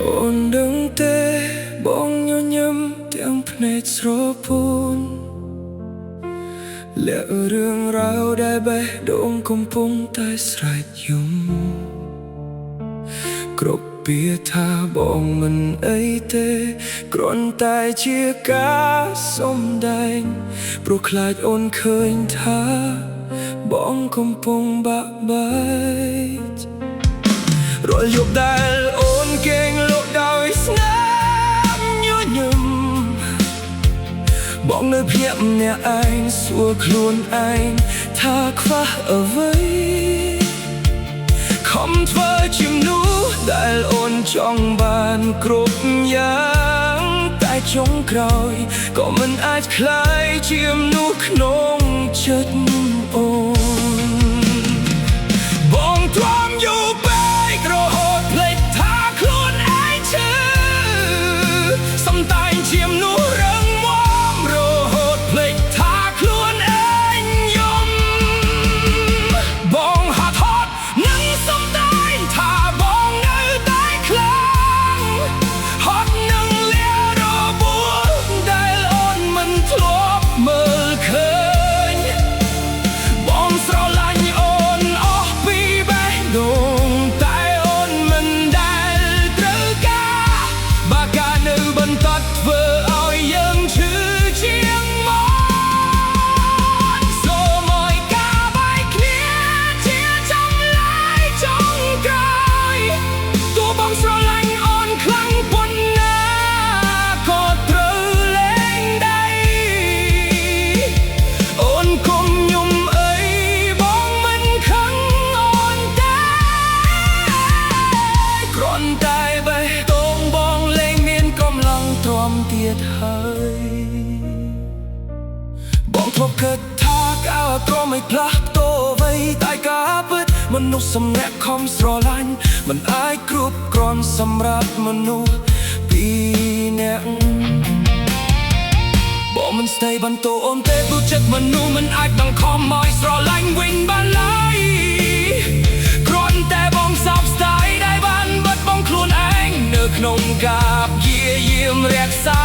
អូនដឹងទេបងញញឹមទាំងភ្នែកស្រពោនលាក់រឿងរ៉ាវដែលបេះដូងកំពុងតែស្រែកយំគ្រប់ពាក្យថាបងមិនអីទេគ្រាន់តែជាការសម្ដែងព្រោះខ្លាចអូនឃើញថាបងកំពុងបាក់បែករាល់យប់ដែលអូនគេងលក់ដោយស្នាមញញឹមបងនៅភ្ញាក់ម្នាក់ឯងសួរខ្លួនឯងថាខ្វះអ្វីខំធ្វើជាមនុស្សដែលអូនចង់បានគ្រប់យ៉ាងតែចុងក្រោយក៏មិនអាចក្លាយជាមនុស្សក្នុងចិត្តអូនបងទ្រាំយូរពេករហូតភ្លេចថាខ្លួនឯងឈឺសំតែងជាមនុស្សរឹងមាំរហូតភ្លេចថាខ្លួនឯងយំបងហត់ហត់នឹងសំដែងថាបងនៅតែខ្លាំងហត់នឹងលារបួសដែលអូនមិនធ្លាប់មើលឃើញបងស្រឡាញ់អូនអស់ពីបេះដូងតែអូនមិនដែលត្រូវការបើការនៅបន្តធ្វើឲ្យយើងឈឺជាងមកសូមឲ្យការបែកគ្នាជាចម្លើយចុងក្រោយទោះបងស្រឡាញ់អូនខ្លាំងប៉ុណ្ណាក៏ត្រូវលែងដៃអូនកុំញុំអីបងមិនខឹងអូនទេគ្រាន់តែបេះដូងបងលែងមានកម្លាំងទ្រាំទៀតហើយបងធ្លាប់គិតថាការទ្រាំមិនផ្លាស់ប្ដូរអ្វីតែការពិតមនុស្សសម្នាក់ខំស្រឡាញ់មិនអាចគ្រប់គ្រាន់សម្រាប់មនុស្សពីរនាក់បងមិនស្ដីបន្ទោអូនទេព្រោះចិត្តមនុស្សមិនអាចបង្ខំឲ្យស្រឡាញ់វិញបានឡើយគ្រាន់តែបងសោកស្ដាយដែលបានបាត់បង់ខ្លួនឯងនៅក្នុងការព្យាយាមរក្សា